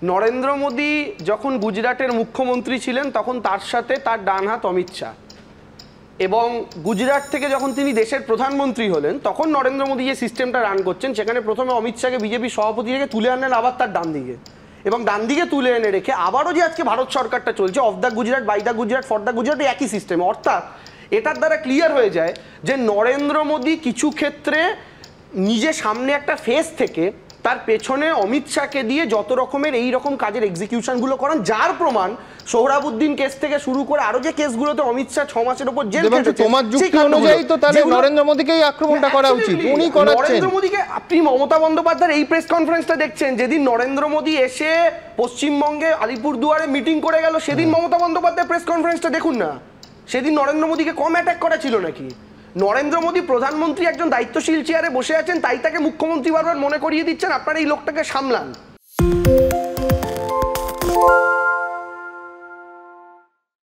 নরেন্দ্র মোদী যখন গুজরাটের মুখ্যমন্ত্রী ছিলেন তখন তার সাথে তার ডান হাত অমিত শাহ, এবং গুজরাট থেকে যখন তিনি দেশের প্রধানমন্ত্রী হলেন তখন নরেন্দ্র মোদী যে সিস্টেমটা রান করছেন সেখানে প্রথমে অমিত শাহকে বিজেপি সভাপতি থেকে তুলে আনলেন আবার তার ডান দিকে, এবং ডান দিকে তুলে এনে রেখে আবারও যে আজকে ভারত সরকারটা চলছে of the Gujarat, by the Gujarat, for the Gujarat, একই সিস্টেম। অর্থাৎ এটার দ্বারা ক্লিয়ার হয়ে যায় যে নরেন্দ্র মোদী কিছু ক্ষেত্রে নিজে সামনে একটা ফেস থেকে তার পেছনে অমিত শাহকে দিয়ে যত রকমের এই রকম কাজের এক্সিকিউশনগুলো করান, যার প্রমাণ সোহরাবুদ্দিন কেস থেকে শুরু করে আরো যে কেসগুলোতে অমিত শাহ 6 মাসের উপর জেল খেটেছে। তোমার যুক্তি অনুযায়ী তো তাহলে নরেন্দ্র মোদীকেই আক্রমণটা করা উচিত, উনি করাচ্ছেন। নরেন্দ্র মোদীকে আপনি মমতা বন্দ্যোপাধ্যায়ের এই প্রেস কনফারেন্সটা দেখছেন, যেদিন নরেন্দ্র মোদী এসে পশ্চিমবঙ্গে আলিপুরদুয়ারে মিটিং করে গেল সেদিন মমতা বন্দ্যোপাধ্যায়ের প্রেস কনফারেন্সটা দেখুন না, সেদিন নরেন্দ্র মোদীকে কম অ্যাটাক করা ছিল নাকি? নরেন্দ্র মোদী প্রধানমন্ত্রী একজন দায়িত্বশীল চেয়ারে বসে আছেন, তাই তাকে মুখ্যমন্ত্রী বারবার মনে করিয়ে দিচ্ছেন আপনারা এই লোকটাকে সামলান।